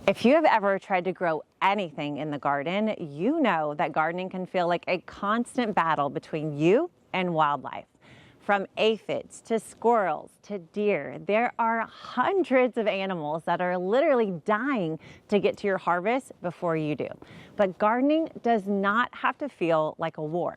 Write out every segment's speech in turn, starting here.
If you have ever tried to grow anything in the garden, you know that gardening can feel like a constant battle between you and wildlife. From aphids to squirrels to deer, there are hundreds of animals that are literally dying to get to your harvest before you do. But gardening does not have to feel like a war.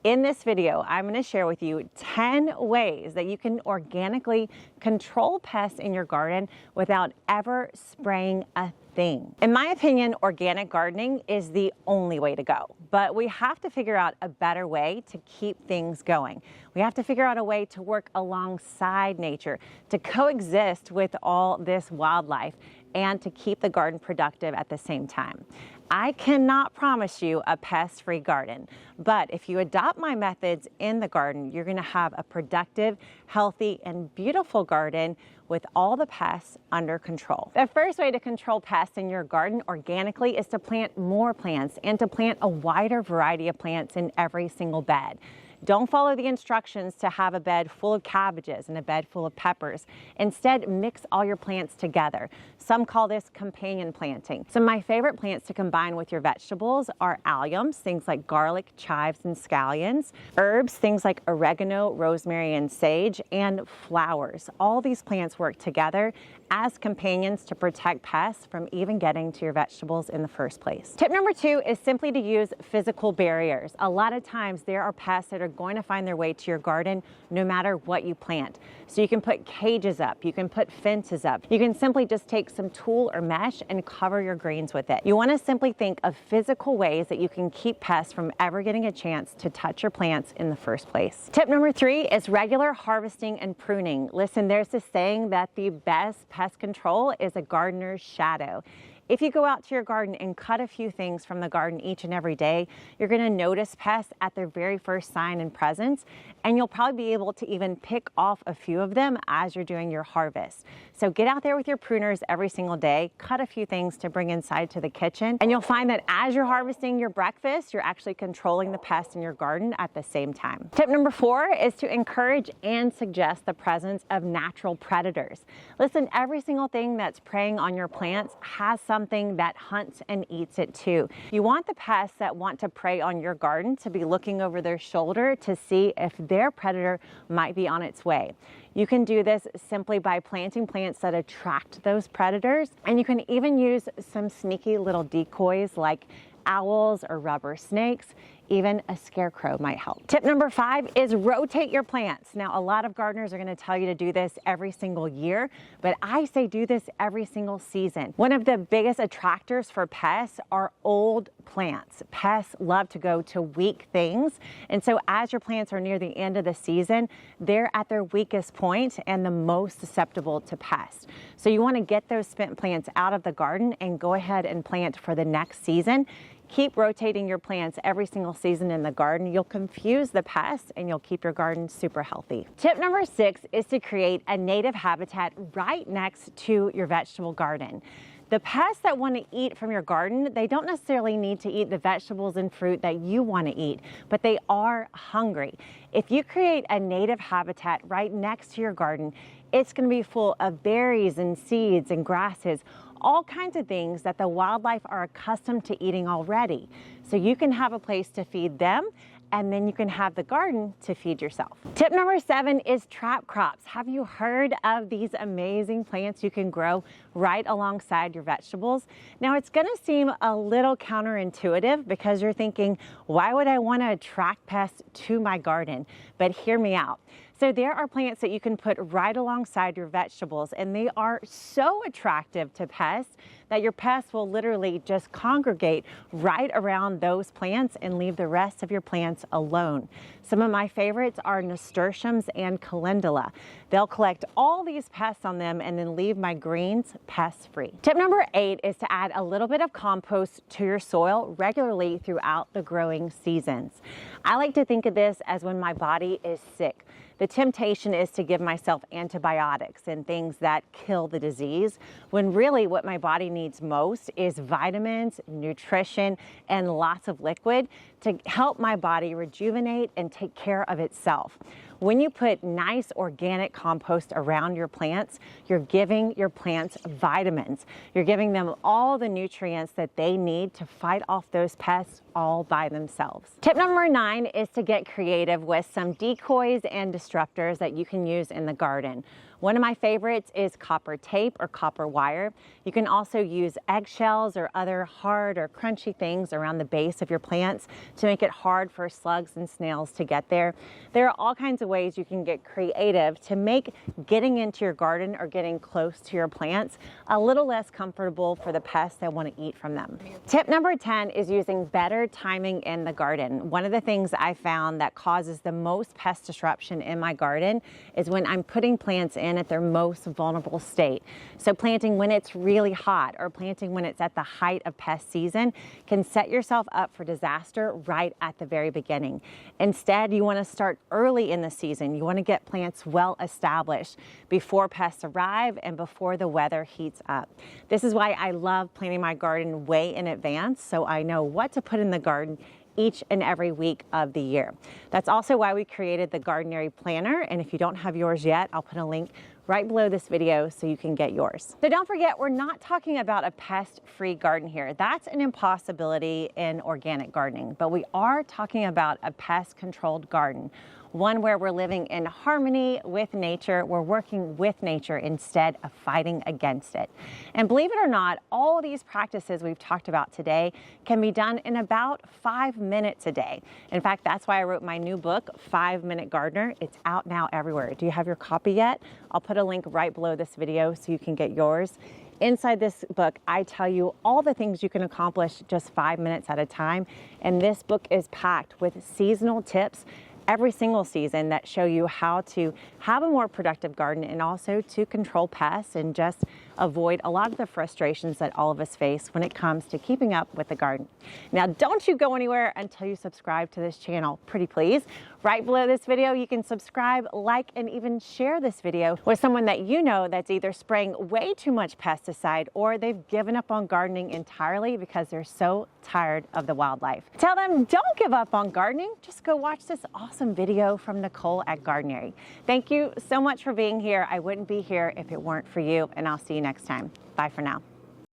In this video, I'm going to share with you 10 ways that you can organically control pests in your garden without ever spraying a thing. In my opinion, organic gardening is the only way to go, but we have to figure out a better way to keep things going. We have to figure out a way to work alongside nature, to coexist with all this wildlife, and to keep the garden productive at the same time. I cannot promise you a pest-free garden, but if you adopt my methods in the garden, you're going to have a productive, healthy, and beautiful garden with all the pests under control. The first way to control pests in your garden organically is to plant more plants and to plant a wider variety of plants in every single bed. Don't follow the instructions to have a bed full of cabbages and a bed full of peppers. Instead, mix all your plants together. Some call this companion planting. Some of my favorite plants to combine with your vegetables are alliums, things like garlic, chives, and scallions, herbs, things like oregano, rosemary, and sage, and flowers. All these plants work together as companions to protect pests from even getting to your vegetables in the first place. Tip number 2 is simply to use physical barriers. A lot of times there are pests that are going to find their way to your garden no matter what you plant. So you can put cages up, you can put fences up, you can simply just take some tulle or mesh and cover your greens with it. You want to simply think of physical ways that you can keep pests from ever getting a chance to touch your plants in the first place. Tip number 3 is regular harvesting and pruning. Listen, there's this saying that the best pest control is a gardener's shadow. If you go out to your garden and cut a few things from the garden each and every day, you're going to notice pests at their very first sign and presence, and you'll probably be able to even pick off a few of them as you're doing your harvest. So get out there with your pruners every single day, cut a few things to bring inside to the kitchen, and you'll find that as you're harvesting your breakfast, you're actually controlling the pests in your garden at the same time. Tip number 4 is to encourage and suggest the presence of natural predators. Listen, every single thing that's preying on your plants has something that hunts and eats it too. You want the pests that want to prey on your garden to be looking over their shoulder to see if their predator might be on its way. You can do this simply by planting plants that attract those predators, and you can even use some sneaky little decoys like owls or rubber snakes. Even a scarecrow might help. Tip number 5 is rotate your plants. Now, a lot of gardeners are going to tell you to do this every single year, but I say do this every single season. One of the biggest attractors for pests are old plants. Pests love to go to weak things, and so as your plants are near the end of the season, they're at their weakest point and the most susceptible to pests. So you want to get those spent plants out of the garden and go ahead and plant for the next season. Keep rotating your plants every single season in the garden. You'll confuse the pests and you'll keep your garden super healthy. Tip number 6 is to create a native habitat right next to your vegetable garden. The pests that want to eat from your garden, they don't necessarily need to eat the vegetables and fruit that you want to eat, but they are hungry. If you create a native habitat right next to your garden, it's going to be full of berries and seeds and grasses, all kinds of things that the wildlife are accustomed to eating already. So you can have a place to feed them, and then you can have the garden to feed yourself. Tip number 7 is trap crops. Have you heard of these amazing plants you can grow right alongside your vegetables? Now, it's gonna seem a little counterintuitive because you're thinking, why would I wanna attract pests to my garden? But hear me out. So there are plants that you can put right alongside your vegetables, and they are so attractive to pests that your pests will literally just congregate right around those plants and leave the rest of your plants alone. Some of my favorites are nasturtiums and calendula. They'll collect all these pests on them and then leave my greens pest-free. Tip number 8 is to add a little bit of compost to your soil regularly throughout the growing seasons. I like to think of this as when my body is sick. The temptation is to give myself antibiotics and things that kill the disease, when really what my body needs most is vitamins, nutrition, and lots of liquid to help my body rejuvenate and take care of itself. When you put nice organic compost around your plants, you're giving your plants vitamins. You're giving them all the nutrients that they need to fight off those pests all by themselves. Tip number 9 is to get creative with some decoys and disruptors that you can use in the garden. One of my favorites is copper tape or copper wire. You can also use eggshells or other hard or crunchy things around the base of your plants to make it hard for slugs and snails to get there. There are all kinds of ways you can get creative to make getting into your garden or getting close to your plants a little less comfortable for the pests that want to eat from them. Tip number 10 is using better timing in the garden. One of the things I found that causes the most pest disruption in my garden is when I'm putting plants in at their most vulnerable state. So planting when it's really hot or planting when it's at the height of pest season can set yourself up for disaster right at the very beginning. Instead, you want to start early in the season. You want to get plants well established before pests arrive and before the weather heats up. This is why I love planting my garden way in advance, so I know what to put in the garden each and every week of the year. That's also why we created the Gardenary planner, and if you don't have yours yet, I'll put a link right below this video so you can get yours. So don't forget, we're not talking about a pest-free garden here. That's an impossibility in organic gardening, but we are talking about a pest-controlled garden. One where we're living in harmony with nature. We're working with nature instead of fighting against it. And believe it or not, all these practices we've talked about today can be done in about 5 minutes a day. In fact, that's why I wrote my new book, 5-Minute Gardener. It's out now everywhere. Do you have your copy yet? I'll put a link right below this video so you can get yours. Inside this book, I tell you all the things you can accomplish just 5 minutes at a time. And this book is packed with seasonal tips every single season that show you how to have a more productive garden and also to control pests and just avoid a lot of the frustrations that all of us face when it comes to keeping up with the garden. Now, don't you go anywhere until you subscribe to this channel, pretty please. Right below this video, you can subscribe, like, and even share this video with someone that you know that's either spraying way too much pesticide or they've given up on gardening entirely because they're so tired of the wildlife. Tell them, don't give up on gardening. Just go watch this awesome video from Nicole at Gardenary. Thank you so much for being here. I wouldn't be here if it weren't for you, and I'll see you next time. Bye for now.